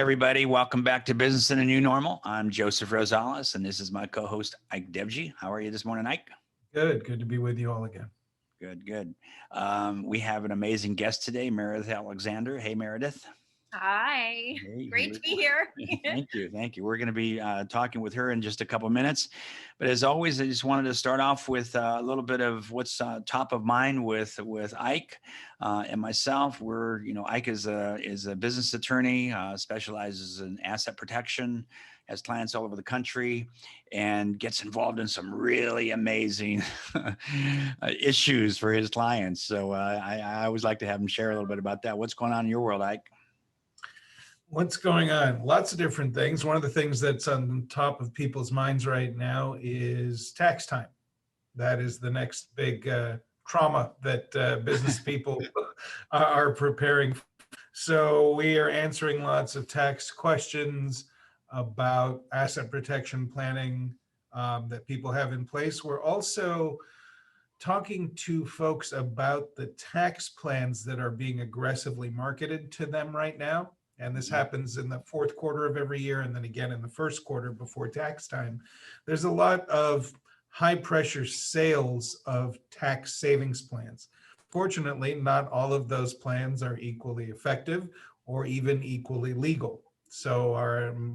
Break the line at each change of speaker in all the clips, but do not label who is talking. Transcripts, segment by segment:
everybody. Welcome back to Business in a New Normal. I'm Joseph Rosales, and this is my co-host, Ike Devji. How are you this morning, Ike?
Good. Good to be with you all again.
Good, good. We have an amazing guest today, Meridith Alexander. Hey, Meridith.
Hi,
Hey,
great to be here.
thank you. Thank you. We're going to be talking with her in just a couple minutes. But as always, I just wanted to start off with a little bit of what's top of mind with Ike and myself. Ike is a business attorney, specializes in asset protection, has clients all over the country, and gets involved in some really amazing issues for his clients. So I always like to have him share a little bit about that. What's going on in your world, Ike?
What's going on? Lots of different things. One of the things that's on top of people's minds right now is tax time. That is the next big trauma that business people are preparing for. So we are answering lots of tax questions about asset protection planning that people have in place. We're also talking to folks about the tax plans that are being aggressively marketed to them right now. And this happens in the fourth quarter of every year, and then again in the first quarter before tax time. There's a lot of high pressure sales of tax savings plans. Fortunately, not all of those plans are equally effective or even equally legal. So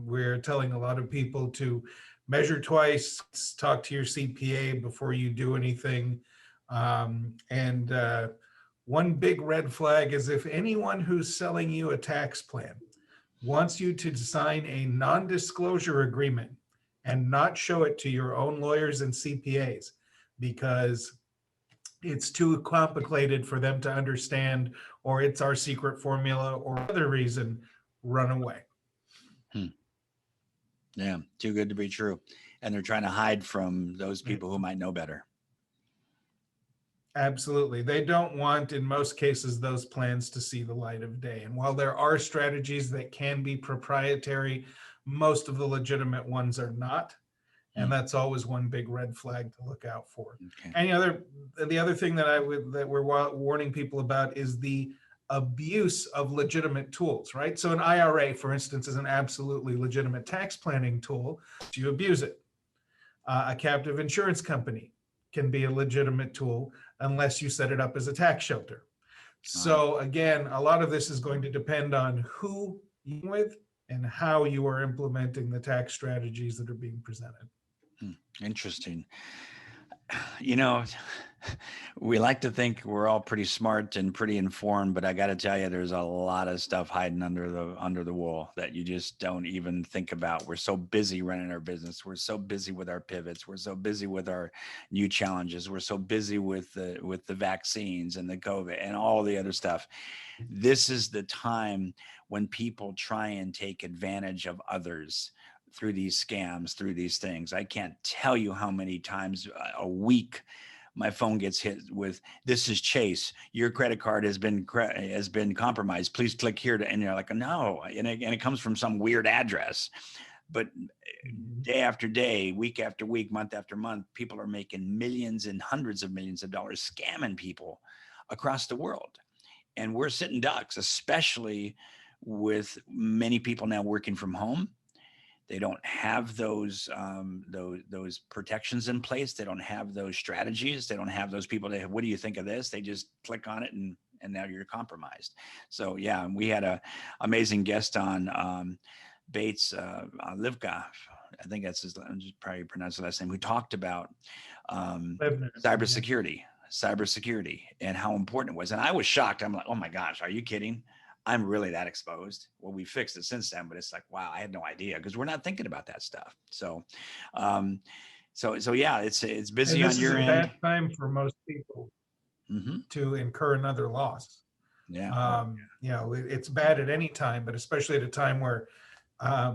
we're telling a lot of people to measure twice, talk to your CPA before you do anything. One big red flag is if anyone who's selling you a tax plan wants you to sign a non-disclosure agreement and not show it to your own lawyers and CPAs because it's too complicated for them to understand, or it's our secret formula or other reason, run away.
Yeah, too good to be true. And they're trying to hide from those people who might know better.
Absolutely. They don't want, in most cases, those plans to see the light of day. And while there are strategies that can be proprietary, most of the legitimate ones are not. And that's always one big red flag to look out for.
Okay.
And the other thing that we're warning people about is the abuse of legitimate tools, right? So an IRA, for instance, is an absolutely legitimate tax planning tool. You abuse it. A captive insurance company can be a legitimate tool unless you set it up as a tax shelter. So again, a lot of this is going to depend on who you're with and how you are implementing the tax strategies that are being presented.
Interesting. We like to think we're all pretty smart and pretty informed, but I got to tell you, there's a lot of stuff hiding under the wool that you just don't even think about. We're so busy running our business. We're so busy with our pivots. We're so busy with our new challenges. We're so busy with the vaccines and the COVID and all the other stuff. This is the time when people try and take advantage of others through these scams, through these things. I can't tell you how many times a week my phone gets hit with, "This is Chase. Your credit card has been compromised. Please click here to," and you're like, "No," and it comes from some weird address. But day after day, week after week, month after month, people are making millions and hundreds of millions of dollars scamming people across the world, and we're sitting ducks, especially with many people now working from home. They don't have those protections in place. They don't have those strategies. They don't have those people that, "What do you think of this?" They just click on it and now you're compromised. So yeah, we had a amazing guest on, Bates Livka. I think that's his. I'm just probably pronounce the last name. Who talked about cybersecurity, and how important it was. And I was shocked. I'm like, "Oh my gosh, are you kidding? I'm really that exposed." Well, we fixed it since then, but it's like, wow, I had no idea because we're not thinking about that stuff. So, yeah, it's busy on your end.
This is a bad time for most people to incur another loss.
Yeah.
It's bad at any time, but especially at a time where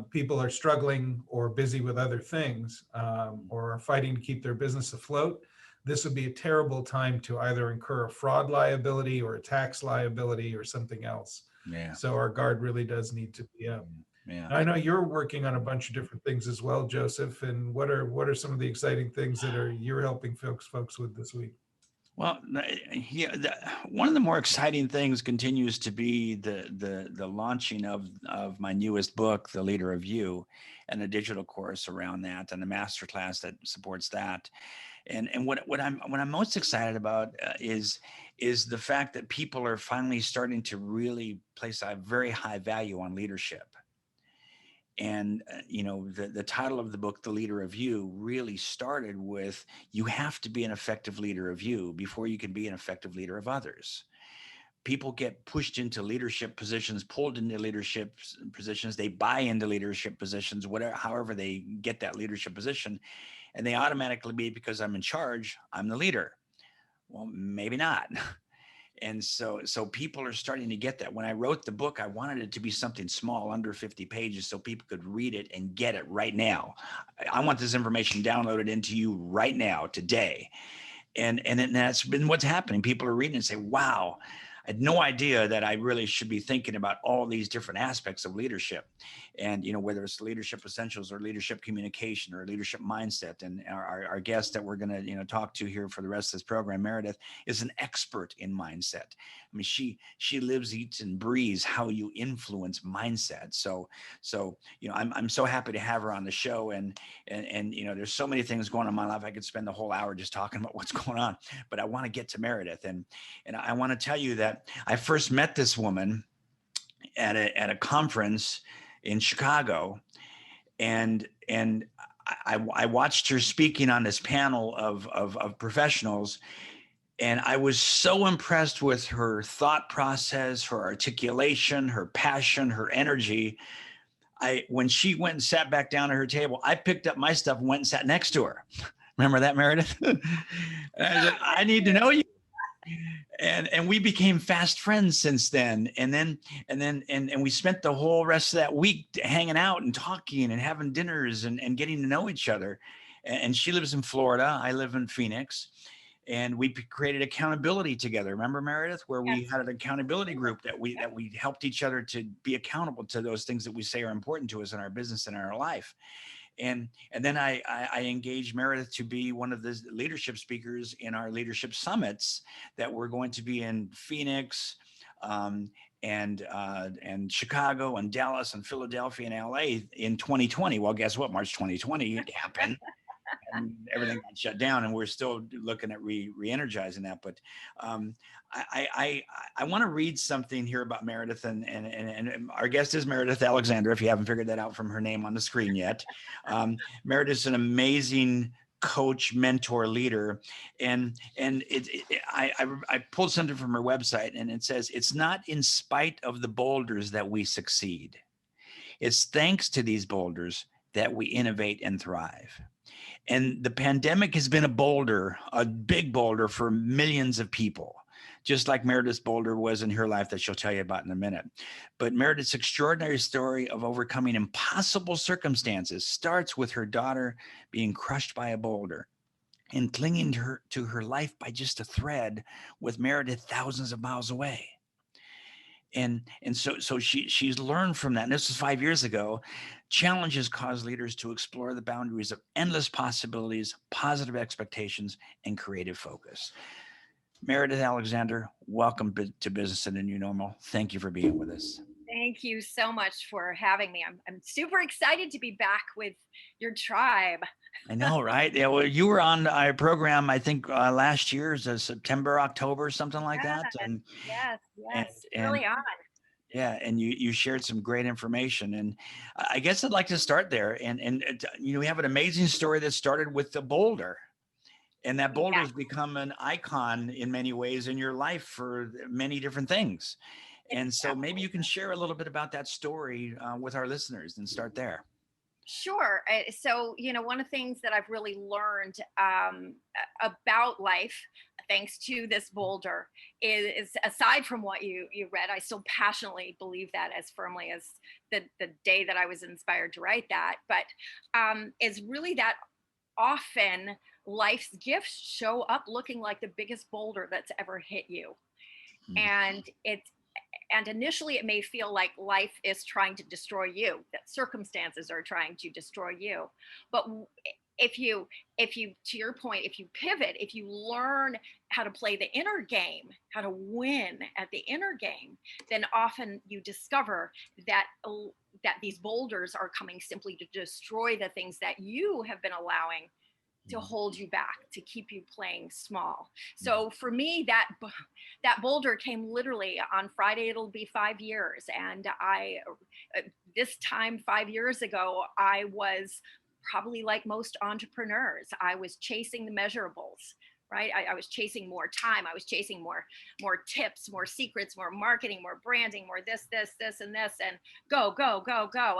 people are struggling or busy with other things or are fighting to keep their business afloat. This would be a terrible time to either incur a fraud liability or a tax liability or something else.
Yeah.
So our guard really does need to be up.
Yeah.
I know you're working on a bunch of different things as well, Joseph. And what are some of the exciting things that you're helping folks with this week?
Well, one of the more exciting things continues to be the launching of my newest book, The Leader of You, and a digital course around that, and a masterclass that supports that. And what I'm most excited about is the fact that people are finally starting to really place a very high value on leadership. And the title of the book, The Leader of You, really started with, you have to be an effective leader of you before you can be an effective leader of others. People get pushed into leadership positions, pulled into leadership positions, they buy into leadership positions, whatever, however they get that leadership position, and they automatically be, because I'm in charge, I'm the leader. Well, maybe not. And so people are starting to get that. When I wrote the book, I wanted it to be something small, under 50 pages, so people could read it and get it right now. I want this information downloaded into you right now, today. And that's been what's happening. People are reading and say, wow, I had no idea that I really should be thinking about all these different aspects of leadership. And, whether it's leadership essentials or leadership communication or leadership mindset. And our guest that we're going to, talk to here for the rest of this program, Meridith, is an expert in mindset. I mean, she lives, eats, and breathes how you influence mindset. So I'm so happy to have her on the show. And there's so many things going on in my life. I could spend the whole hour just talking about what's going on, but I want to get to Meridith. And I want to tell you that I first met this woman at a conference in Chicago, and I watched her speaking on this panel of professionals, and I was so impressed with her thought process, her articulation, her passion, her energy. When she went and sat back down at her table, I picked up my stuff and went and sat next to her. Remember that, Meridith? And I said, I need to know you. And we became fast friends since then. And we spent the whole rest of that week hanging out and talking and having dinners and getting to know each other. And she lives in Florida. I live in Phoenix. And we created accountability together. Remember, Meridith, where we had an accountability group that we helped each other to be accountable to those things that we say are important to us in our business and in our life. And then I engaged Meridith to be one of the leadership speakers in our leadership summits that we're going to be in Phoenix, and Chicago and Dallas and Philadelphia and LA in 2020. Well, guess what? March 2020 it happened. And everything got shut down, and we're still looking at re-energizing that. But I want to read something here about Meridith, and our guest is Meridith Alexander, if you haven't figured that out from her name on the screen yet. Meridith's an amazing coach, mentor, leader, and I pulled something from her website, and it says, it's not in spite of the boulders that we succeed. It's thanks to these boulders that we innovate and thrive. And the pandemic has been a boulder, a big boulder for millions of people, just like Meridith's boulder was in her life that she'll tell you about in a minute. But Meridith's extraordinary story of overcoming impossible circumstances starts with her daughter being crushed by a boulder and clinging to her life by just a thread, with Meridith thousands of miles away. And so she's learned from that. And this was 5 years ago. Challenges cause leaders to explore the boundaries of endless possibilities, positive expectations, and creative focus. Meridith Alexander, welcome to Business in the New Normal. Thank you for being with us.
Thank you so much for having me. I'm super excited to be back with your tribe.
I know, right? Yeah, well, you were on our program, I think, last year, September, October, something like that. And
Yes,
and
early on.
yeah, and you shared some great information, and I guess I'd like to start there. And we have an amazing story that started with the boulder, and that boulder has become an icon in many ways in your life for many different things. And so maybe you can share a little bit about that story with our listeners and start there.
Sure. So, one of the things that I've really learned about life, thanks to this boulder, is aside from what you read, I still passionately believe that as firmly as the day that I was inspired to write that. But is really that often life's gifts show up looking like the biggest boulder that's ever hit you. And initially it may feel like life is trying to destroy you, that circumstances are trying to destroy you. But if you to your point, if you pivot, if you learn how to play the inner game, how to win at the inner game, then often you discover that that these boulders are coming simply to destroy the things that you have been allowing to hold you back, to keep you playing small. So for me, that boulder came literally on Friday. It'll be 5 years, and this time 5 years ago, I was probably like most entrepreneurs. I was chasing the measurables, right? I was chasing more time. I was chasing more tips, more secrets, more marketing, more branding, more this, and this, and go, go, go, go.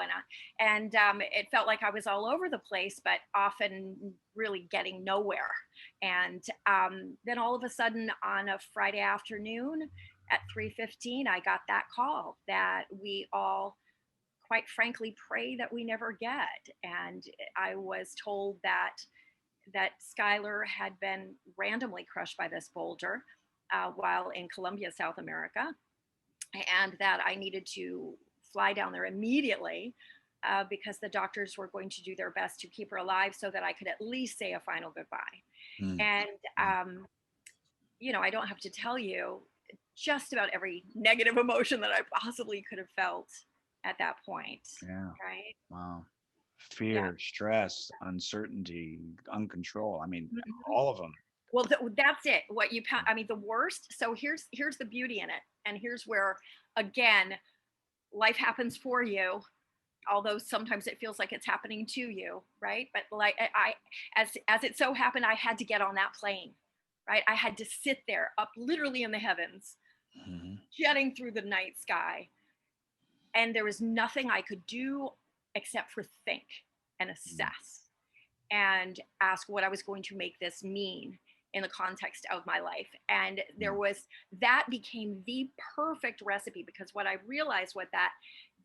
And it felt like I was all over the place, but often really getting nowhere. And then all of a sudden on a Friday afternoon at 3:15, I got that call that we all, quite frankly, pray that we never get. And I was told that Skylar had been randomly crushed by this boulder while in Colombia, South America, and that I needed to fly down there immediately because the doctors were going to do their best to keep her alive so that I could at least say a final goodbye.
Mm.
And I don't have to tell you just about every negative emotion that I possibly could have felt at that point.
Yeah.
Right.
Wow.
Yeah.
Fear, stress, uncertainty, uncontrol. I mean,
Mhm.
all of them.
Well, that's it. I mean, the worst. So here's the beauty in it, and here's where, again, life happens for you, although sometimes it feels like it's happening to you, right? But like as it so happened, I had to get on that plane, right? I had to sit there up literally in the heavens,
Hmm.
jetting through the night sky, and there was nothing I could do except for think and assess and ask what I was going to make this mean in the context of my life. And that became the perfect recipe, because what I realized was that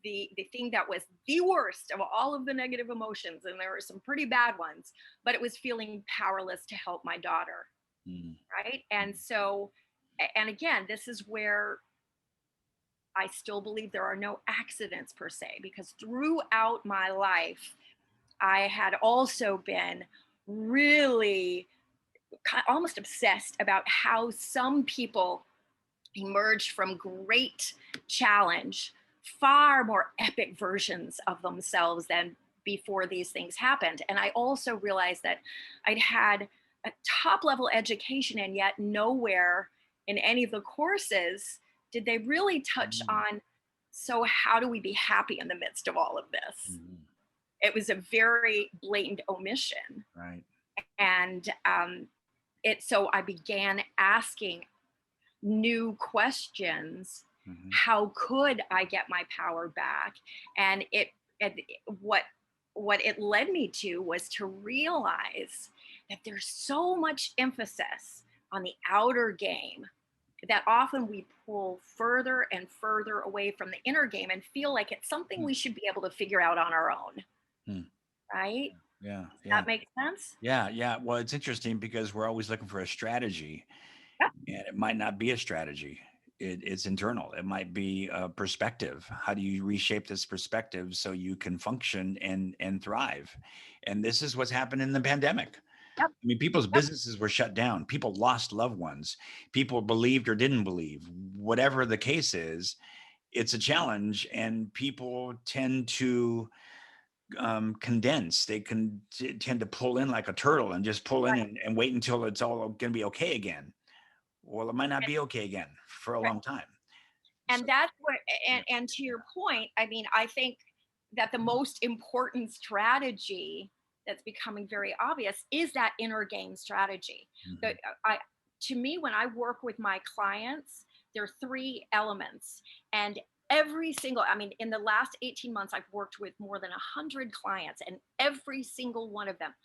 the thing that was the worst of all of the negative emotions, and there were some pretty bad ones, but it was feeling powerless to help my daughter.
Mm.
Right. And so, and again, this is where I still believe there are no accidents per se, because throughout my life, I had also been really almost obsessed about how some people emerged from great challenge, far more epic versions of themselves than before these things happened. And I also realized that I'd had a top level education, and yet nowhere in any of the courses did they really touch on, so how do we be happy in the midst of all of this?
Mm-hmm.
It was a very blatant omission.
Right.
And so I began asking new questions.
Mm-hmm.
How could I get my power back? And what it led me to was to realize that there's so much emphasis on the outer game that often we pull further and further away from the inner game and feel like it's something we should be able to figure out on our own.
Mm.
Right?
Yeah.
Does
Yeah.
that make sense?
Yeah. Yeah. Well, it's interesting because we're always looking for a strategy,
Yep.
and it might not be a strategy. It's internal. It might be a perspective. How do you reshape this perspective so you can function and thrive? And this is what's happened in the pandemic.
Yep.
I mean, people's businesses were shut down. People lost loved ones. People believed or didn't believe. Whatever the case is, it's a challenge, and people tend to condense. They can tend to pull in like a turtle and just pull in and wait until it's all going to be okay again. Well, it might not be okay again for a
Right.
long time.
And
So,
that's what, and to your point, I mean, I think that the most important strategy that's becoming very obvious is that inner game strategy.
mhm.
To me, when I work with my clients, there are three elements. And every single, I mean, in the last 18 months, I've worked with more than 100 clients, and every single one of them,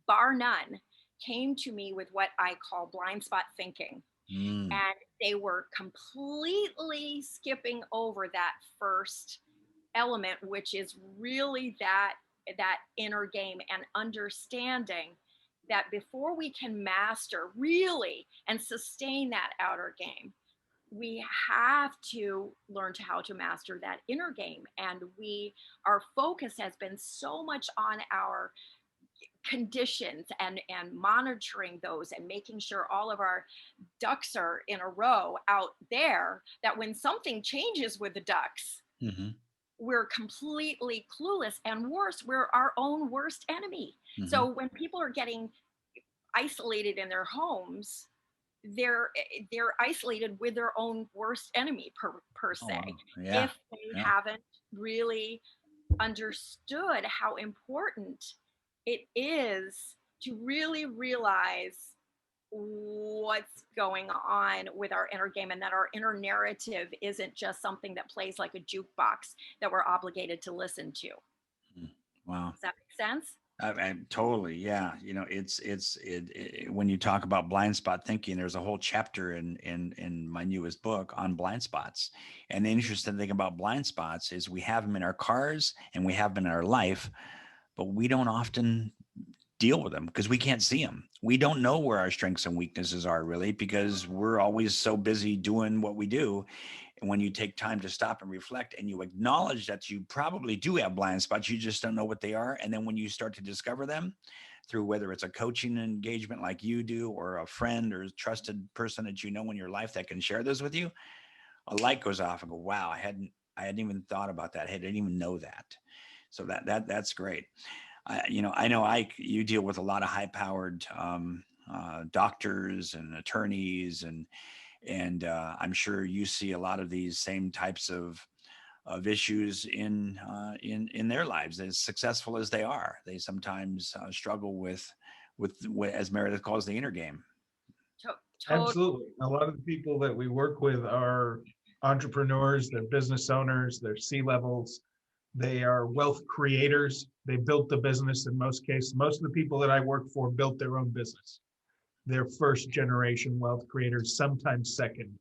bar none, came to me with what I call blind spot thinking.
Mm.
And they were completely skipping over that first element, which is really that inner game, and understanding that before we can master really and sustain that outer game, we have to learn how to master that inner game. And our focus has been so much on our conditions and monitoring those and making sure all of our ducks are in a row out there, that when something changes with the ducks,
Hmm.
we're completely clueless, and worse, we're our own worst enemy.
Hmm.
So when people are getting isolated in their homes, they're isolated with their own worst enemy per
Oh,
se,
wow. Yeah.
if they
Yeah.
haven't really understood how important it is to really realize what's going on with our inner game, and that our inner narrative isn't just something that plays like a jukebox that we're obligated to listen to.
Mm. Wow.
Does that make sense?
I totally, yeah. When you talk about blind spot thinking, there's a whole chapter in my newest book on blind spots. And the interesting thing about blind spots is we have them in our cars and we have them in our life, but we don't often deal with them because we can't see them. We don't know where our strengths and weaknesses are really because we're always so busy doing what we do. And when you take time to stop and reflect and you acknowledge that you probably do have blind spots, you just don't know what they are. And then when you start to discover them through whether it's a coaching engagement like you do or a friend or a trusted person that you know in your life that can share this with you, a light goes off and go, wow, I hadn't even thought about that. I didn't even know that. So that's great. I know you deal with a lot of high powered doctors and attorneys and I'm sure you see a lot of these same types of issues in their lives. As successful as they are, they sometimes struggle with what, as Meredith calls, the inner game.
Totally.
Absolutely. A lot of the people that we work with are entrepreneurs, they're business owners, they're C-levels, they are wealth creators. They built the business in most cases. Most of the people that I work for built their own business. They're first generation wealth creators, sometimes second,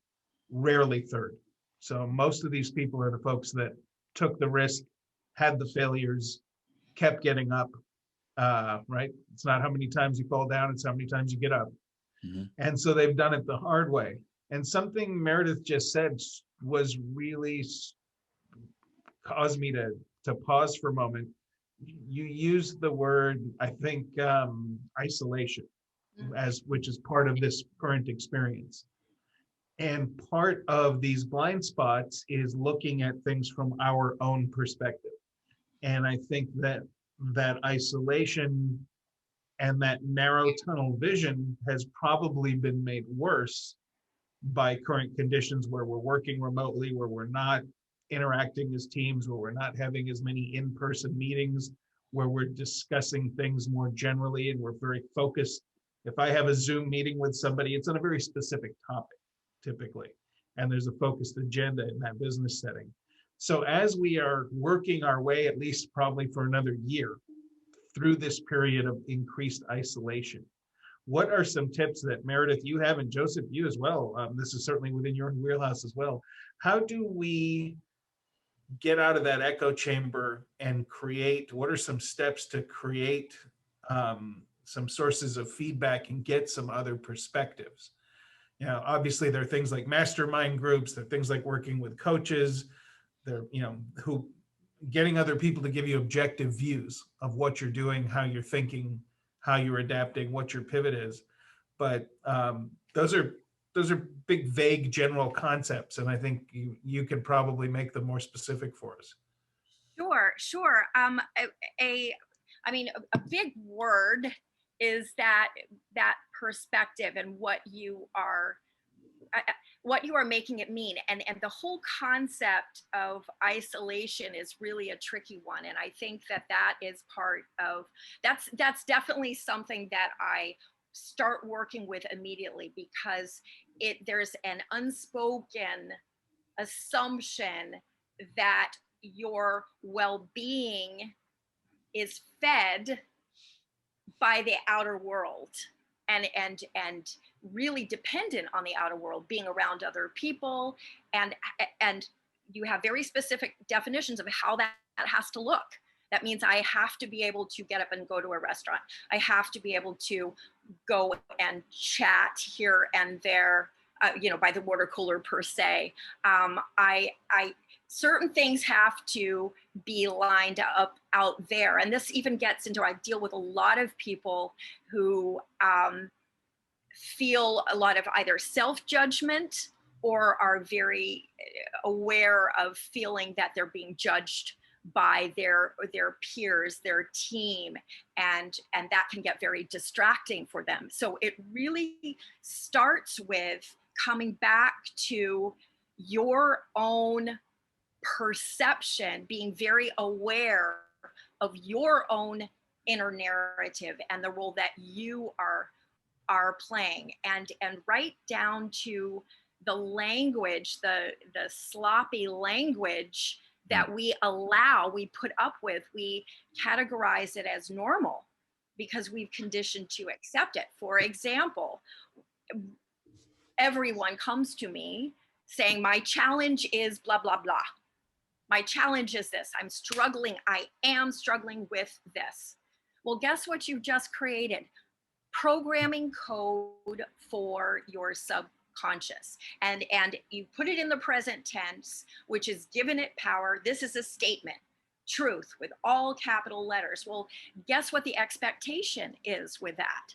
rarely third. So most of these people are the folks that took the risk, had the failures, kept getting up, right? It's not how many times you fall down, it's how many times you get up.
Mhm.
And so they've done it the hard way. And something Meredith just said was really caused me to pause for a moment. You used the word, I think, isolation,
Mhm.
as which is part of this current experience. And part of these blind spots is looking at things from our own perspective. And I think that isolation and that narrow tunnel vision has probably been made worse by current conditions where we're working remotely, where we're not interacting as teams, where we're not having as many in-person meetings, where we're discussing things more generally and we're very focused. If I have a Zoom meeting with somebody, it's on a very specific topic, typically, and there's a focused agenda in that business setting. So as we are working our way, at least probably for another year, through this period of increased isolation, what are some tips that Meredith, you have, and Joseph, you as well? This is certainly within your wheelhouse as well. How do we get out of that echo chamber and create? What are some steps to create some sources of feedback and get some other perspectives? Obviously there are things like mastermind groups, there are things like working with coaches, there, who getting other people to give you objective views of what you're doing, how you're thinking, how you're adapting, what your pivot is. But those are big, vague, general concepts, and I think you could probably make them more specific for us.
Sure, sure. I mean, a big word is that perspective and what you are making it mean, and the whole concept of isolation is really a tricky one, and I think that is part of that's definitely something that I start working with immediately, because there's an unspoken assumption that your well-being is fed by the outer world, and really dependent on the outer world, being around other people, and and you have very specific definitions of how that has to look. That means I have to be able to get up and go to a restaurant. I have to be able to go and chat here and there by the water cooler per se. I certain things have to be lined up out there, and this even gets into, I deal with a lot of people who feel a lot of either self-judgment or are very aware of feeling that they're being judged by their peers, their team, and that can get very distracting for them. So it really starts with coming back to your own perception, being very aware of your own inner narrative and the role that you are playing, and right down to the language, the sloppy language that we allow, we put up with, we categorize it as normal because we've conditioned to accept it. For example, everyone comes to me saying, my challenge is blah, blah, blah. My challenge is this. I'm struggling. I am struggling with this. Well, guess what you've just created? Programming code for your subconscious, and you put it in the present tense, which is given it power. This is a statement, truth, with all capital letters. Well, guess what the expectation is with that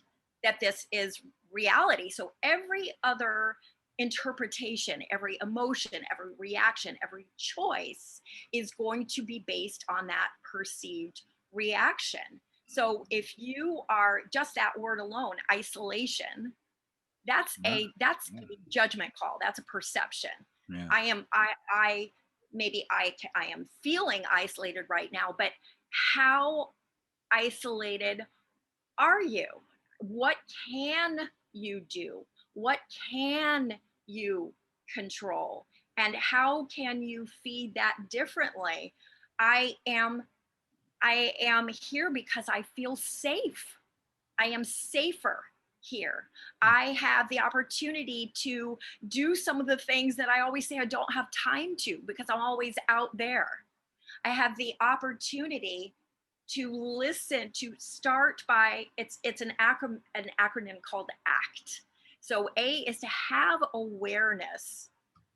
this is reality. So every other interpretation, every emotion, every reaction, every choice is going to be based on that perceived reaction. So if you are, just that word alone, isolation, that's a judgment call. That's a perception.
Yeah.
I am feeling isolated right now, but how isolated are you? What can you do? What can you control? And how can you feed that differently? I am here because I feel safe. I am safer here. I have the opportunity to do some of the things that I always say I don't have time to because I'm always out there. I have the opportunity to listen, to start by, it's an acronym called ACT. So A is to have awareness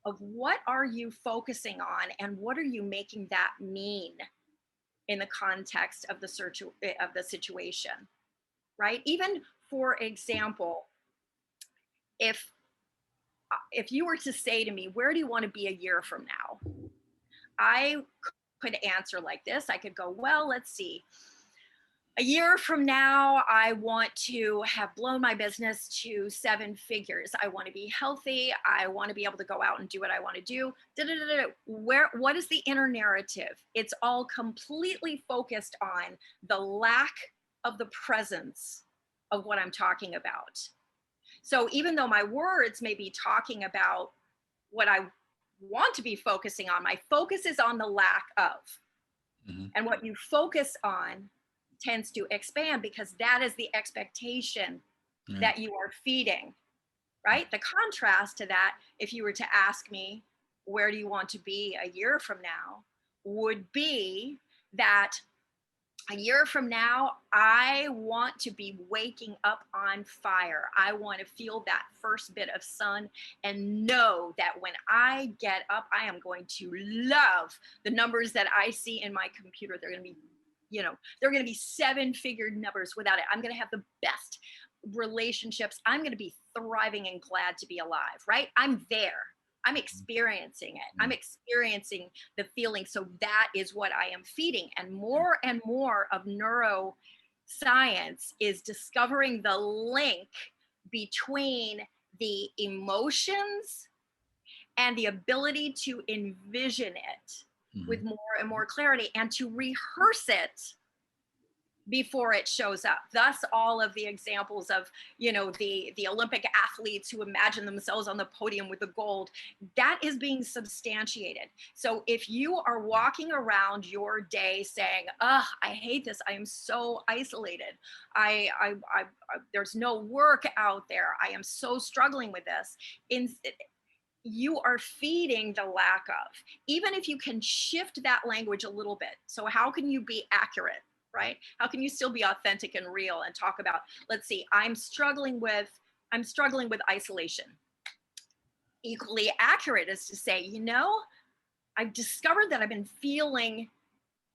of what are you focusing on and what are you making that mean in the context of the situation, right? Even, for example, if you were to say to me, where do you want to be a year from now? I could answer like this. I could go, well, let's see. A year from now, I want to have blown my business to 7 figures. I want to be healthy. I want to be able to go out and do what I want to do. What is the inner narrative? It's all completely focused on the lack of the presence of what I'm talking about. So even though my words may be talking about what I want to be focusing on, my focus is on the lack of. Mm-hmm. And what you focus on tends to expand because that is the expectation that you are feeding, right? The contrast to that, if you were to ask me, where do you want to be a year from now, would be that a year from now, I want to be waking up on fire. I want to feel that first bit of sun and know that when I get up, I am going to love the numbers that I see in my computer. They're going to be, they're going to be 7-figure numbers without it. I'm going to have the best relationships. I'm going to be thriving and glad to be alive, right? I'm there. I'm experiencing it. I'm experiencing the feeling. So that is what I am feeding. And more of neuroscience is discovering the link between the emotions and the ability to envision it with more and more clarity and to rehearse it before it shows up. Thus, all of the examples of, the Olympic athletes who imagine themselves on the podium with the gold, that is being substantiated. So if you are walking around your day saying, I hate this, I am so isolated, there's no work out there, I am so struggling with this, you are feeding the lack of, even if you can shift that language a little bit. So how can you be accurate? Right? How can you still be authentic and real and talk about, let's see, I'm struggling with isolation. equally accurate is to say, you know, I've discovered that I've been feeling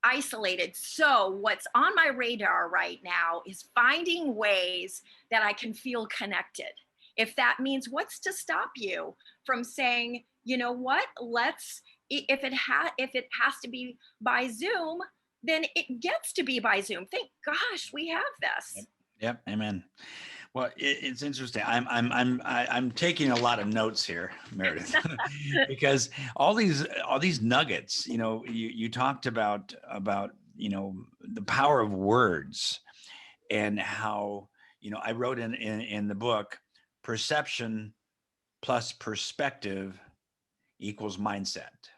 isolated. So, what's on my radar right now is finding ways that I can feel connected. If that means, what's to stop you from saying, you know what, if it has to be by Zoom, then it gets to be by Zoom. Thank gosh we have
Yep.
this.
Yep. Amen. Well, it's interesting. I'm taking a lot of notes here, Meredith, because all these nuggets. You talked about the power of words, and how I wrote in the book, perception plus perspective equals mindset.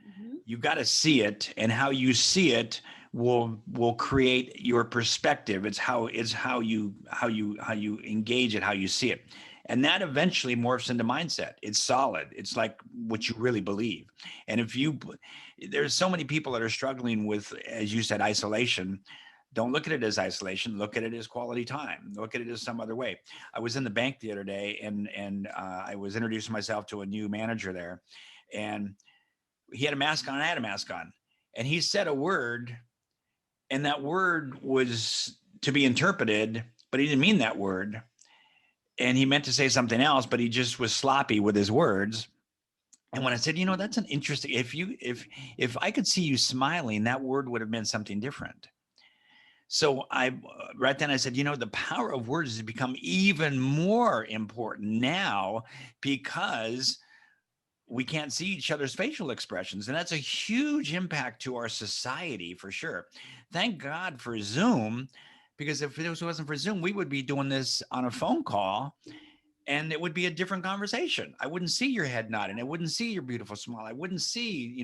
Mhm.
You got to see it, and how you see it will create your perspective. It's how you engage it, how you see it, and that eventually morphs into mindset. It's solid. It's like what you really believe. And there's so many people that are struggling with, as you said, isolation. Don't look at it as isolation. Look at it as quality time. Look at it as some other way. I was in the bank the other day, and I was introducing myself to a new manager there, and he had a mask on, I had a mask on, and he said a word, and that word was to be interpreted, but he didn't mean that word. And he meant to say something else, but he just was sloppy with his words. And when I said, that's an interesting, if I could see you smiling, that word would have meant something different. So right then I said, the power of words has become even more important now, because we can't see each other's facial expressions. And that's a huge impact to our society, for sure. Thank God for Zoom, because if it wasn't for Zoom, we would be doing this on a phone call, and it would be a different conversation. I wouldn't see your head nodding. I wouldn't see your beautiful smile. I wouldn't see,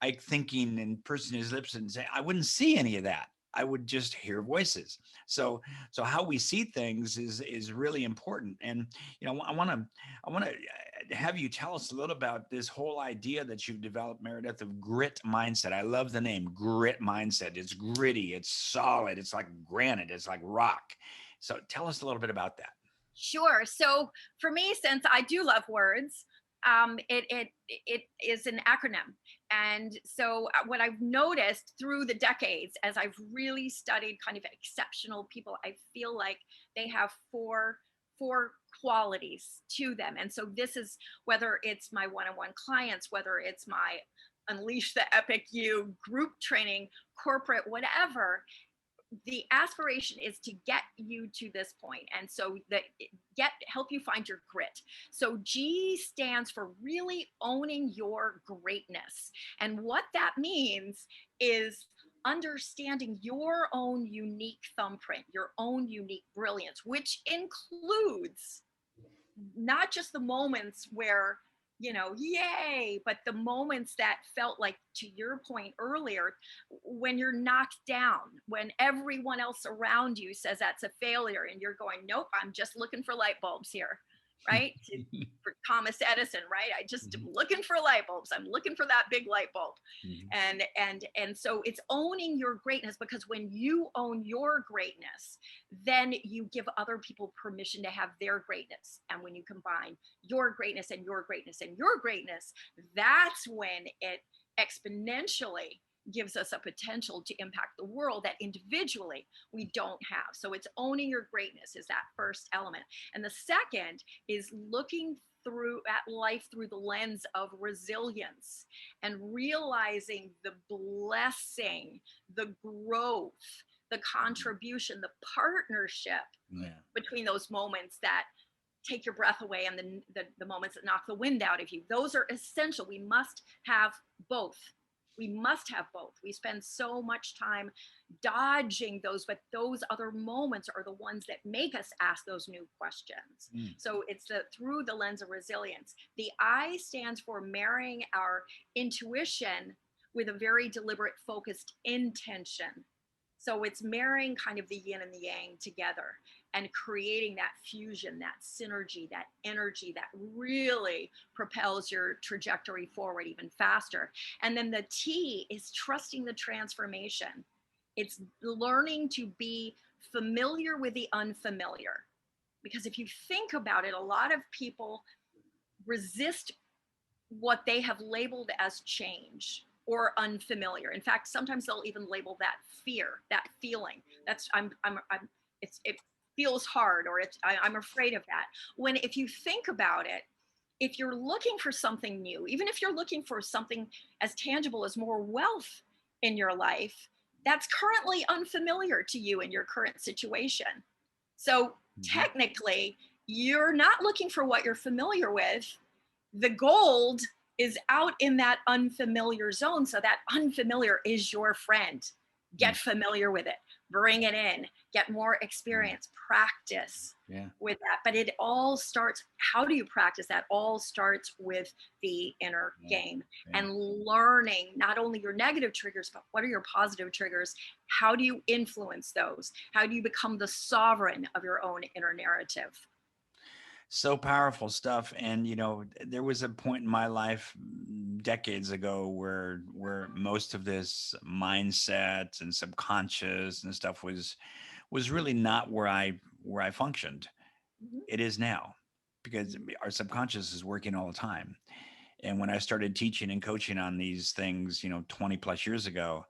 Ike thinking and pursing his lips and saying, I wouldn't see any of that. I would just hear voices. So how we see things is really important. And I want to have you tell us a little about this whole idea that you've developed, Meredith, of grit mindset. I love the name, grit mindset. It's gritty, it's solid, it's like granite, it's like rock. So tell us a little bit about that.
Sure. So for me, since I do love words, it is an acronym. And so what I've noticed through the decades, as I've really studied kind of exceptional people, I feel like they have four qualities to them. And so this is, whether it's my one-on-one clients, whether it's my Unleash the Epic You group training, corporate, whatever, the aspiration is to get you to this point, and so that help you find your grit. So G stands for really owning your greatness, and what that means is understanding your own unique thumbprint, your own unique brilliance, which includes not just the moments where, yay, but the moments that felt like, to your point earlier, when you're knocked down, when everyone else around you says that's a failure, and you're going, nope, I'm just looking for light bulbs here, right? For Thomas Edison, right? I just am looking for light bulbs. I'm looking for that big light bulb. And so it's owning your greatness, because when you own your greatness, then you give other people permission to have their greatness. And when you combine your greatness and your greatness and your greatness, that's when it exponentially gives us a potential to impact the world that individually we don't have. So it's owning your greatness is that first element. And the second is looking at life through the lens of resilience, and realizing the blessing, the growth, the contribution, the partnership between those moments that take your breath away, and the moments that knock the wind out of you. Those are essential. We must have both. We must have both. We spend so much time dodging those, but those other moments are the ones that make us ask those new questions. So it's through the lens of resilience. The I stands for marrying our intuition with a very deliberate, focused intention. So it's marrying kind of the yin and the yang together, and creating that fusion, that synergy, that energy that really propels your trajectory forward even faster. And then the T is trusting the transformation. It's learning to be familiar with the unfamiliar. Because if you think about it, a lot of people resist what they have labeled as change or unfamiliar. In fact, sometimes they'll even label that fear, that feeling. That's it feels hard, or I'm afraid of that. When, if you think about it, if you're looking for something new, even if you're looking for something as tangible as more wealth in your life, that's currently unfamiliar to you in your current situation. So technically, you're not looking for what you're familiar with. The gold is out in that unfamiliar zone. So that unfamiliar is your friend. Get familiar with it, bring it in, get more experience, practice with that. But it all starts, how do you practice that? All starts with the inner game and learning not only your negative triggers, but what are your positive triggers? How do you influence those? How do you become the sovereign of your own inner narrative?
So powerful stuff. And, you know, there was a point in my life decades ago where most of this mindset and subconscious and stuff was really not where I functioned. It is now, because our subconscious is working all the time. And when I started teaching and coaching on these things, you know, 20 plus years ago,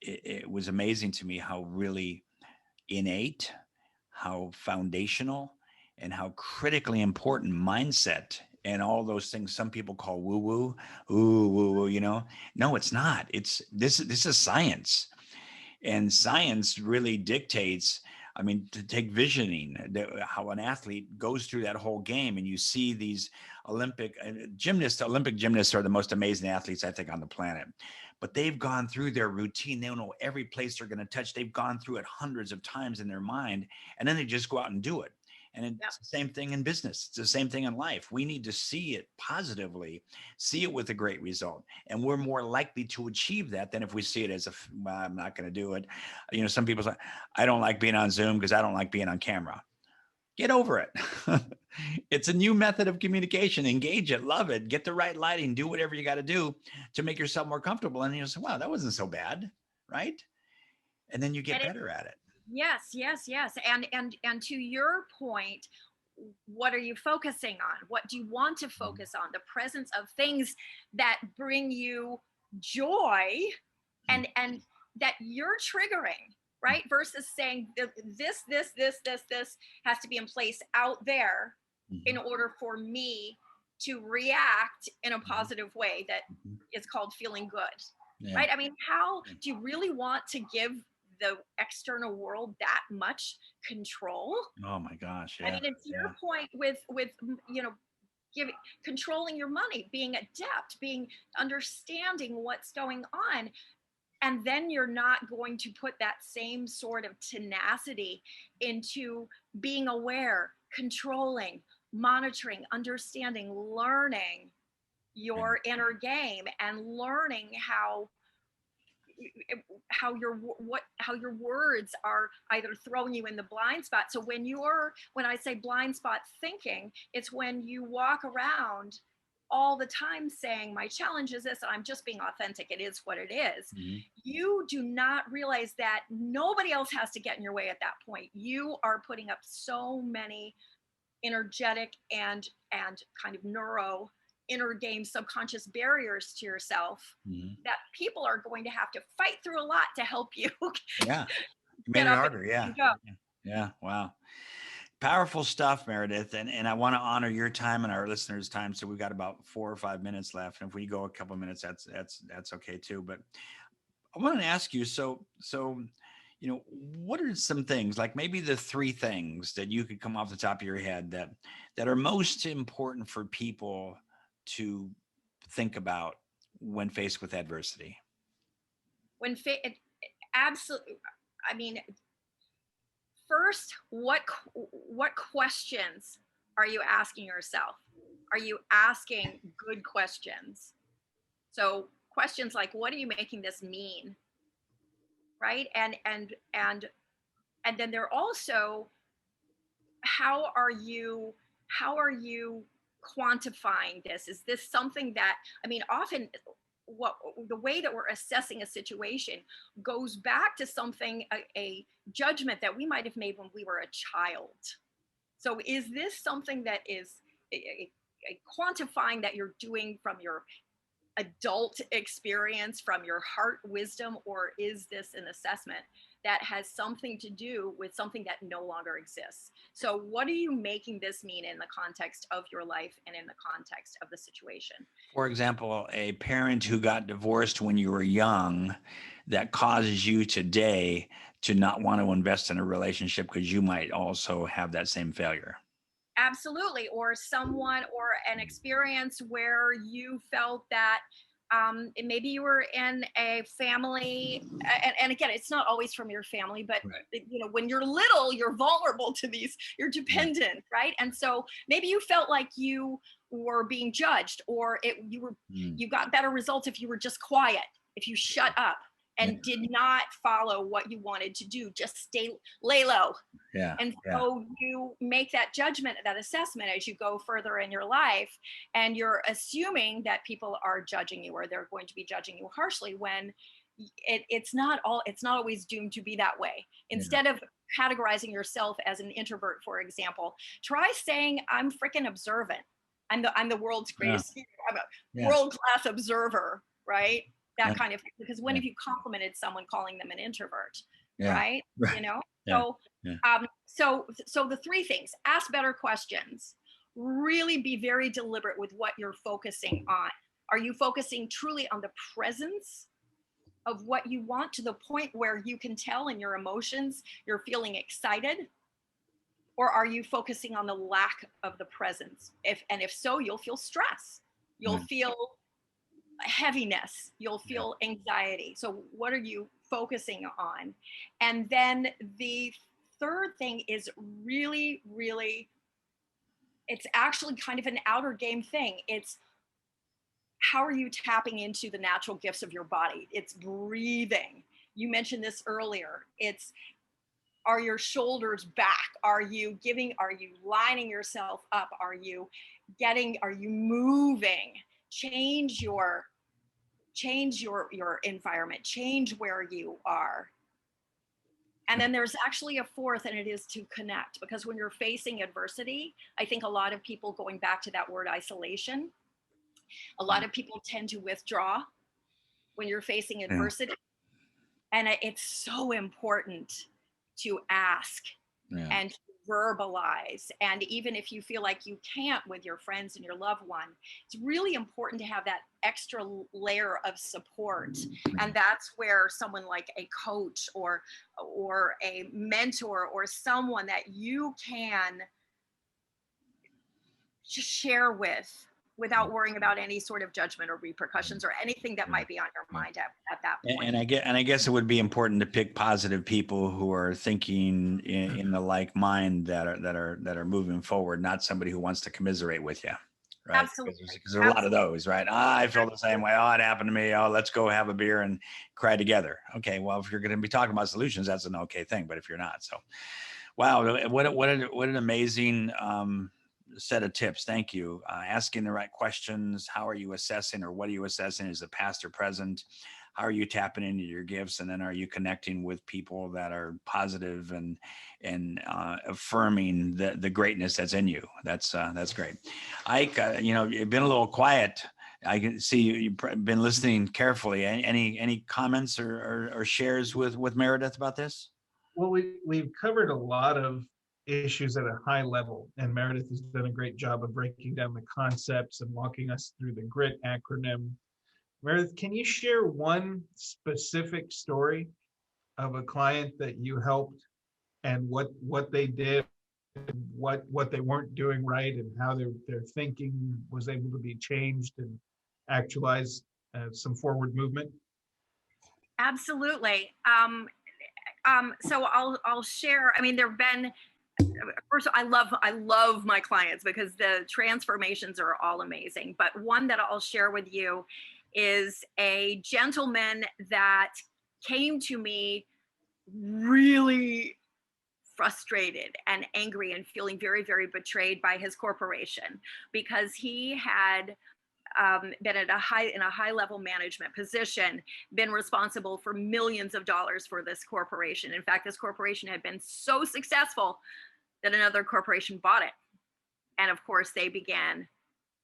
it was amazing to me how really innate, how foundational, and how critically important mindset and all those things some people call woo woo, ooh woo woo, you know. No, it's not. It's this is science. And science really dictates, I mean, to take visioning, how an athlete goes through that whole game, and you see these Olympic gymnasts are the most amazing athletes, I think, on the planet. But they've gone through their routine. They don't know every place they're going to touch. They've gone through it hundreds of times in their mind, and then they just go out and do it. And it's the same thing in business. It's the same thing in life. We need to see it positively, see it with a great result. And we're more likely to achieve that than if we see it as well, I'm not going to do it. You know, some people say, I don't like being on Zoom because I don't like being on camera. Get over it. It's a new method of communication. Engage it, love it, get the right lighting, do whatever you got to do to make yourself more comfortable. And you say, wow, that wasn't so bad. Right. And then you get better at it.
Yes, yes, yes. And to your point, what are you focusing on? What do you want to focus on? The presence of things that bring you joy and that you're triggering, right? Versus saying this has to be in place out there in order for me to react in a positive way that is called feeling good. Right? I mean, how do you really want to give the external world that much control?
Oh my gosh.
I mean, it's your point with you know, controlling your money, being adept, understanding what's going on. And then you're not going to put that same sort of tenacity into being aware, controlling, monitoring, understanding, learning your inner game, and learning how your words are either throwing you in the blind spot. So when I say blind spot thinking, it's when you walk around all the time saying, my challenge is this, and I'm just being authentic, it is what it is. You do not realize that nobody else has to get in your way at that point. You are putting up so many energetic and kind of inner game subconscious barriers to yourself that people are going to have to fight through a lot to help you.
You made it harder. Yeah. Wow. Powerful stuff, Meridith. And I want to honor your time and our listeners' time. So we've got about 4 or 5 minutes left. And if we go a couple of minutes, that's okay too. But I want to ask you, so, you know, what are some things, like maybe the 3 things that you could come off the top of your head that are most important for people to think about when faced with adversity?
Absolutely. I mean, first, what questions are you asking yourself? Are you asking good questions? So questions like, what are you making this mean? Right? And then they're also, how are you quantifying this? Is this something that, I mean, often the way that we're assessing a situation goes back to something, a judgment that we might have made when we were a child. So is this something that is quantifying that you're doing from your adult experience, from your heart wisdom, or is this an assessment that has something to do with something that no longer exists? So what are you making this mean in the context of your life and in the context of the situation?
For example, a parent who got divorced when you were young that causes you today to not want to invest in a relationship because you might also have that same failure.
Absolutely. Or someone, or an experience where you felt that maybe you were in a family, and again, it's not always from your family, but
Right.
when you're little, you're vulnerable to these, you're dependent, right? And so maybe you felt like you were being judged, or
Mm.
you got better results if you were just quiet, if you shut up
Yeah.
and did not follow what you wanted to do, just lay low.
Yeah.
And
Yeah.
so you make that judgment, that assessment as you go further in your life, and you're assuming that people are judging you, or they're going to be judging you harshly, when it's not always doomed to be that way.
Yeah.
Instead of categorizing yourself as an introvert, for example, try saying, I'm freaking observant. I'm the world's
Yeah.
greatest speaker. I'm a
Yeah.
world-class observer, right? That
Yeah.
kind of thing. Because when
Yeah.
have you complimented someone calling them an introvert,
Yeah.
right?
Right.
You know?
Yeah.
So
Yeah.
so the three things: ask better questions, really be very deliberate with what you're focusing on. Are you focusing truly on the presence of what you want, to the point where you can tell in your emotions you're feeling excited? Or are you focusing on the lack of the presence? If so, you'll feel stress, you'll
Yeah.
feel heaviness, you'll
Yeah.
feel anxiety. So what are you focusing on? And then the third thing is really, really, it's actually kind of an outer game thing. It's, how are you tapping into the natural gifts of your body? It's breathing. You mentioned this earlier. It's, are your shoulders back? Are you lining yourself up? Are you moving? Change your environment, change where you are. And then there's actually a fourth, and it is to connect. Because when you're facing adversity, I think a lot of people, going back to that word isolation, a lot of people tend to withdraw when you're facing
Yeah.
adversity. And it's so important to ask
Yeah.
and verbalize. And even if you feel like you can't with your friends and your loved one, it's really important to have that extra layer of support. And that's where someone like a coach, or a mentor, or someone that you can just share with, without worrying about any sort of judgment or repercussions or anything that might be on your mind at that point.
And I guess it would be important to pick positive people who are thinking in the like mind, that are moving forward, not somebody who wants to commiserate with you, right?
Absolutely.
Because there are a lot of those, right? I feel the same way. Oh, it happened to me. Oh, let's go have a beer and cry together. Okay, well, if you're going to be talking about solutions, that's an okay thing. But if you're not, so wow, what an amazing set of tips. Thank you. Asking the right questions. How are you assessing, or what are you assessing? Is the past or present? How are you tapping into your gifts? And then are you connecting with people that are positive and affirming the greatness that's in you? That's great. Ike, you've been a little quiet. I can see you've been listening carefully. Any comments or shares with Meridith about this?
Well, we've covered a lot of issues at a high level, and Meredith has done a great job of breaking down the concepts and walking us through the GRIT acronym. Meredith, can you share one specific story of a client that you helped, and what they did, what they weren't doing right, and how their thinking was able to be changed and actualize some forward movement?
Absolutely. So I'll share. I mean, there've been, first, I love my clients because the transformations are all amazing. But one that I'll share with you is a gentleman that came to me really frustrated and angry and feeling very, very betrayed by his corporation, because he had been in a high level management position, been responsible for millions of dollars for this corporation. In fact, this corporation had been so successful that another corporation bought it. And of course, they began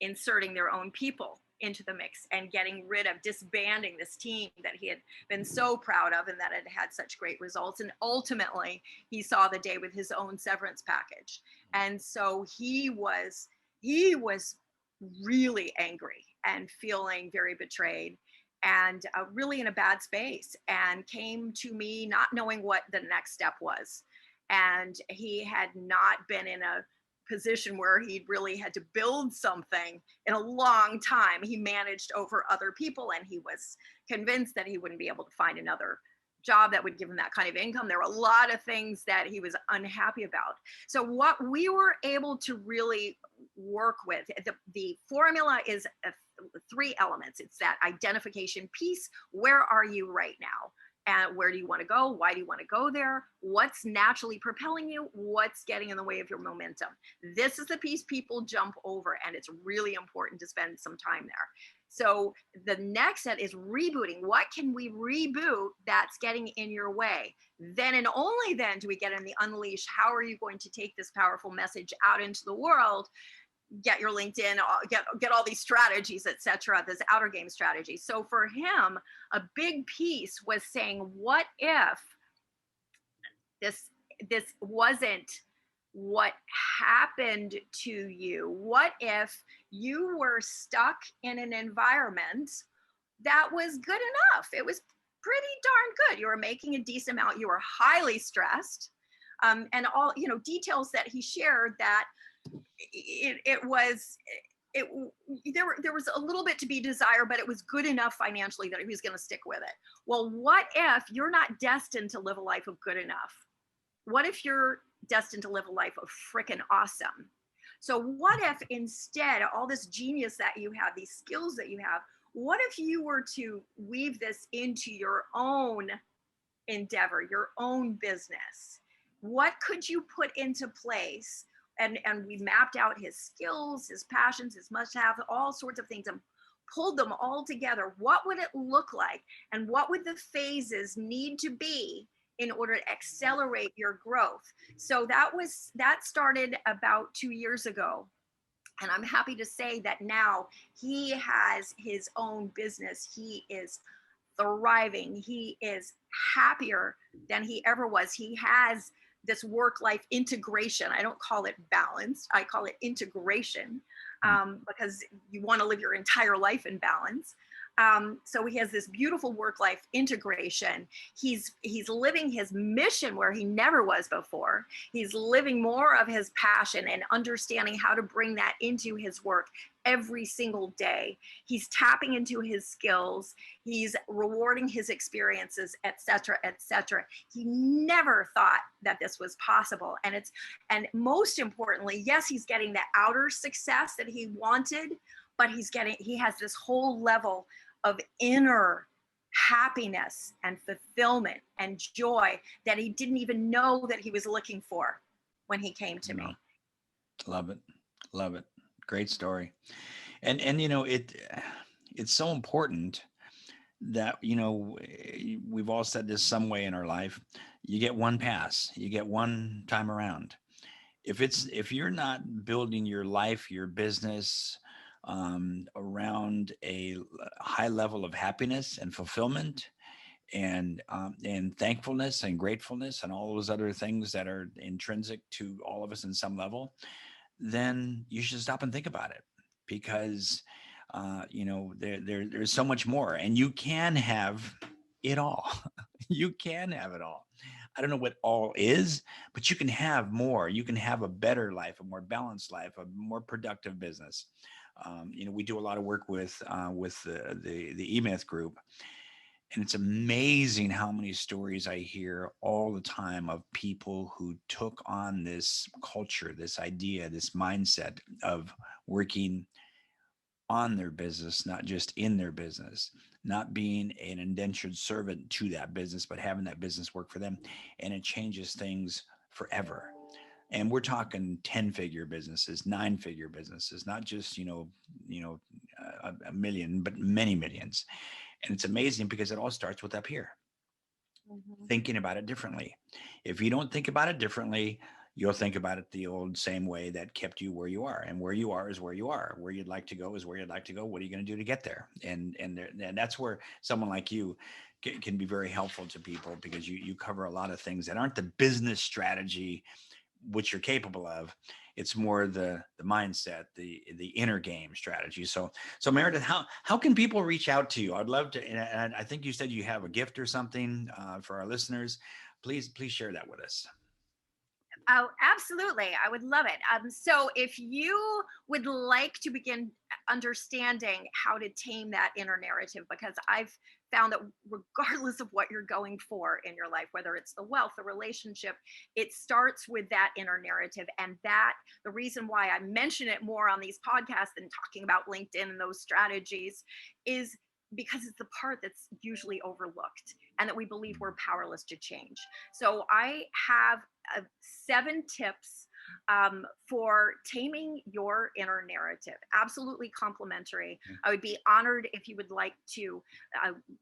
inserting their own people into the mix and getting rid of, disbanding this team that he had been so proud of and that had had such great results. And ultimately, he saw the day with his own severance package. And so he was really angry and feeling very betrayed and really in a bad space, and came to me not knowing what the next step was. And he had not been in a position where he really had to build something in a long time. He managed over other people, and he was convinced that he wouldn't be able to find another job that would give him that kind of income. There were a lot of things that he was unhappy about. So what we were able to really work with, the formula is 3 elements. It's that identification piece. Where are you right now? And where do you want to go? Why do you want to go there? What's naturally propelling you? What's getting in the way of your momentum? This is the piece people jump over, and it's really important to spend some time there. So the next set is rebooting. What can we reboot that's getting in your way? Then and only then do we get in the unleash. How are you going to take this powerful message out into the world? Get your LinkedIn, get all these strategies, etc. This outer game strategy. So for him, a big piece was saying, what if this wasn't what happened to you? What if you were stuck in an environment that was good enough? It was pretty darn good. You were making a decent amount. You were highly stressed, and all details that he shared that there was a little bit to be desired, but it was good enough financially that he was going to stick with it. Well, what if you're not destined to live a life of good enough? What if you're destined to live a life of freaking awesome? So what if instead, all this genius that you have, these skills that you have, what if you were to weave this into your own endeavor, your own business? What could you put into place? And we mapped out his skills, his passions, his must-have, all sorts of things, and pulled them all together. What would it look like? And what would the phases need to be in order to accelerate your growth? So that started about 2 years ago. And I'm happy to say that now he has his own business. He is thriving. He is happier than he ever was. He has this work-life integration. I don't call it balanced. I call it integration, because you want to live your entire life in balance. So he has this beautiful work-life integration. He's living his mission where he never was before. He's living more of his passion and understanding how to bring that into his work every single day. He's tapping into his skills. He's rewarding his experiences, et cetera, et cetera. He never thought that this was possible. And most importantly, yes, he's getting the outer success that he wanted, but he has this whole level of inner happiness and fulfillment and joy that he didn't even know that he was looking for when he came to me.
Love it. Love it. Great story. And it's so important that, we've all said this some way in our life. You get one pass, you get one time around. If you're not building your life, your business, around a high level of happiness and fulfillment and thankfulness and gratefulness and all those other things that are intrinsic to all of us in some level, then you should stop and think about it, because there's so much more, and you can have it all. You can have it all. I don't know what all is, but you can have more. You can have a better life, a more balanced life, a more productive business. We do a lot of work with the E-Myth group, and it's amazing how many stories I hear all the time of people who took on this culture, this idea, this mindset of working on their business, not just in their business, not being an indentured servant to that business, but having that business work for them. And it changes things forever. And we're talking 10-figure businesses, 9-figure businesses, not just, a million, but many millions. And it's amazing because it all starts with up here, thinking about it differently. If you don't think about it differently, you'll think about it the old same way that kept you where you are, and where you are is where you are. Where you'd like to go is where you'd like to go. What are you going to do to get there? And that's where someone like you can be very helpful to people, because you cover a lot of things that aren't the business strategy, which you're capable of. It's more the mindset, the inner game strategy. So Meredith, how can people reach out to you? I'd love to, and I think you said you have a gift or something for our listeners. Please share that with us.
Oh, absolutely. I would love it. So if you would like to begin understanding how to tame that inner narrative, because I've found that regardless of what you're going for in your life, whether it's the wealth, the relationship, it starts with that inner narrative. And that the reason why I mention it more on these podcasts than talking about LinkedIn and those strategies is because it's the part that's usually overlooked and that we believe we're powerless to change. So I have 7 tips for taming your inner narrative. Absolutely complimentary. I would be honored if you would like to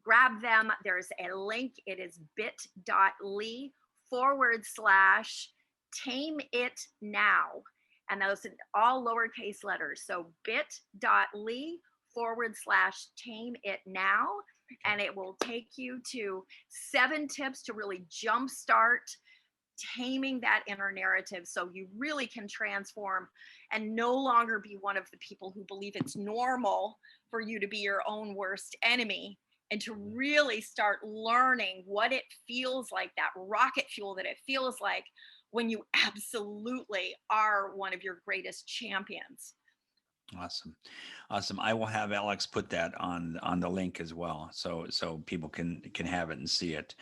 grab them. There's a link. It is bit.ly/tame it now. And those are all lowercase letters. So bit.ly/tame it now. And it will take you to 7 tips to really jumpstart taming that inner narrative, so you really can transform and no longer be one of the people who believe it's normal for you to be your own worst enemy, and to really start learning what it feels like, that rocket fuel that it feels like when you absolutely are one of your greatest champions.
Awesome. I will have Alex put that on the link as well, so people can have it and see it.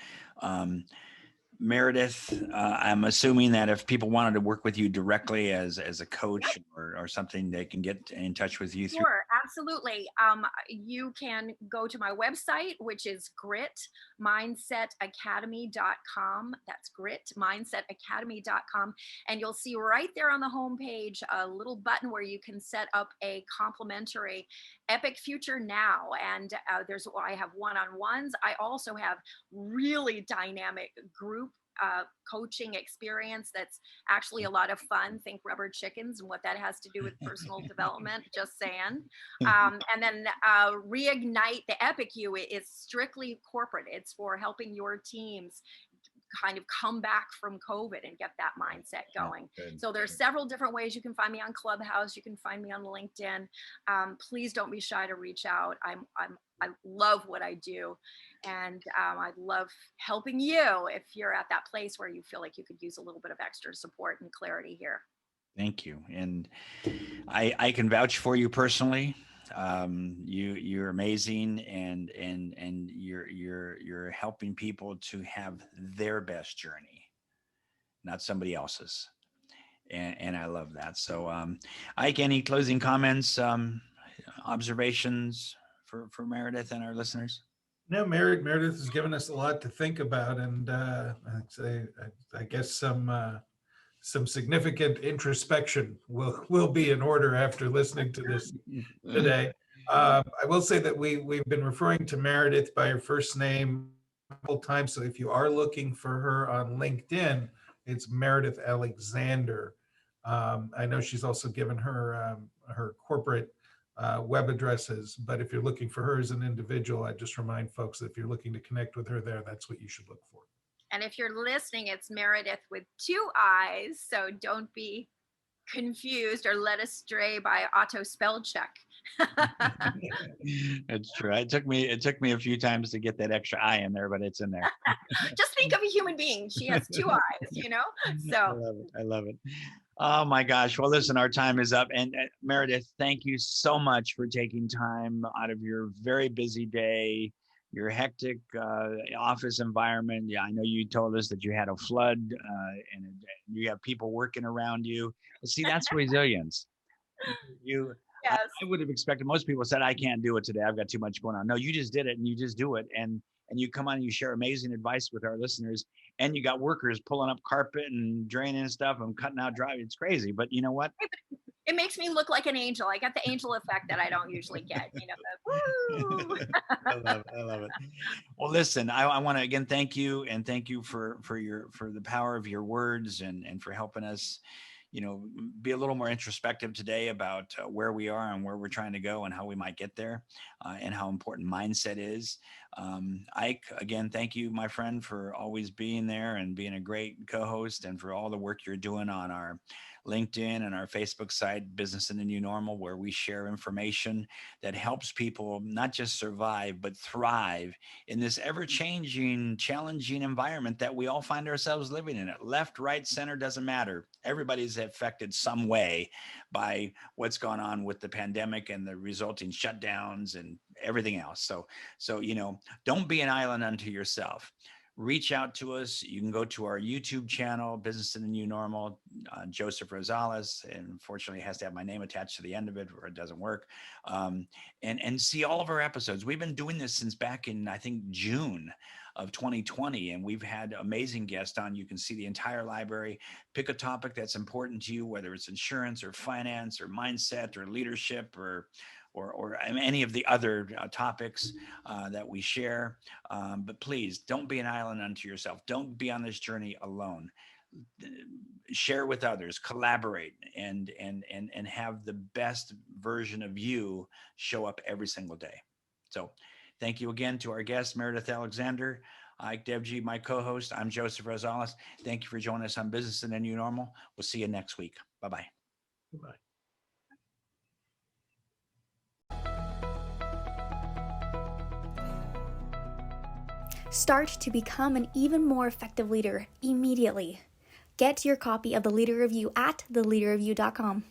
Meredith, I'm assuming that if people wanted to work with you directly as a coach or something, they can get in touch with you through.
Sure, absolutely. You can go to my website, which is gritmindsetacademy.com. That's gritmindsetacademy.com. And you'll see right there on the homepage a little button where you can set up a complimentary Epic Future Now. And I have one-on-ones. I also have really dynamic group coaching experience that's actually a lot of fun. Think rubber chickens and what that has to do with personal development, just saying. And then Reignite the Epic You is strictly corporate. It's for helping your teams kind of come back from COVID and get that mindset going. So there's several different ways. You can find me on Clubhouse. You can find me on LinkedIn. Please don't be shy to reach out. I love what I do. And I love helping you if you're at that place where you feel like you could use a little bit of extra support and clarity here.
Thank you. And I can vouch for you personally. You're amazing, and you're helping people to have their best journey, not somebody else's. And I love that. So Ike, any closing comments, observations for Meredith and our listeners?
No, Meredith has given us a lot to think about, and I guess some significant introspection will be in order after listening to this today. I will say that we've been referring to Meredith by her first name a couple times. So if you are looking for her on LinkedIn, it's Meridith Alexander. I know she's also given her corporate web addresses, but if you're looking for her as an individual, I just remind folks that if you're looking to connect with her there, that's what you should look for.
And if you're listening, it's Meredith with 2 I's, so don't be confused or led astray by auto spell check.
It's true. It took me a few times to get that extra I in there, but it's in there.
Just think of a human being. She has 2 eyes, So
I love it. Oh my gosh. Well, listen, our time is up. And Meredith, thank you so much for taking time out of your very busy day, your hectic office environment. Yeah, I know you told us that you had a flood and you have people working around you. See, that's resilience. Yes. I would have expected, most people said, I can't do it today, I've got too much going on. No, you just did it, and you just do it. And you come on and you share amazing advice with our listeners, and you got workers pulling up carpet and draining stuff and cutting out driving. It's crazy. But you know what?
It makes me look like an angel. I got the angel effect that I don't usually get, the woo.
I love it. I love it. Well, listen, I want to again thank you, and thank you for the power of your words, and for helping us, be a little more introspective today about where we are and where we're trying to go and how we might get there, and how important mindset is. Ike, again, thank you, my friend, for always being there and being a great co-host, and for all the work you're doing on our LinkedIn and our Facebook site, Business in the New Normal, where we share information that helps people not just survive, but thrive in this ever changing, challenging environment that we all find ourselves living in. It left, right, center, doesn't matter. Everybody's affected some way by what's gone on with the pandemic and the resulting shutdowns and everything else. So, don't be an island unto yourself. Reach out to us. You can go to our YouTube channel, Business in the New Normal, Joseph Rosales. And unfortunately, it has to have my name attached to the end of it, or it doesn't work. And see all of our episodes. We've been doing this since back in, I think, June of 2020, and we've had amazing guests on. You can see the entire library. Pick a topic that's important to you, whether it's insurance or finance or mindset or leadership or any of the other topics that we share. But please don't be an island unto yourself. Don't be on this journey alone. Share with others, collaborate, and have the best version of you show up every single day. So thank you again to our guest, Meridith Alexander, Ike Devji, my co-host. I'm Joseph Rosales. Thank you for joining us on Business in the New Normal. We'll see you next week. Bye-bye.
Goodbye.
Start to become an even more effective leader immediately. Get your copy of The Leader Review at theleaderreview.com.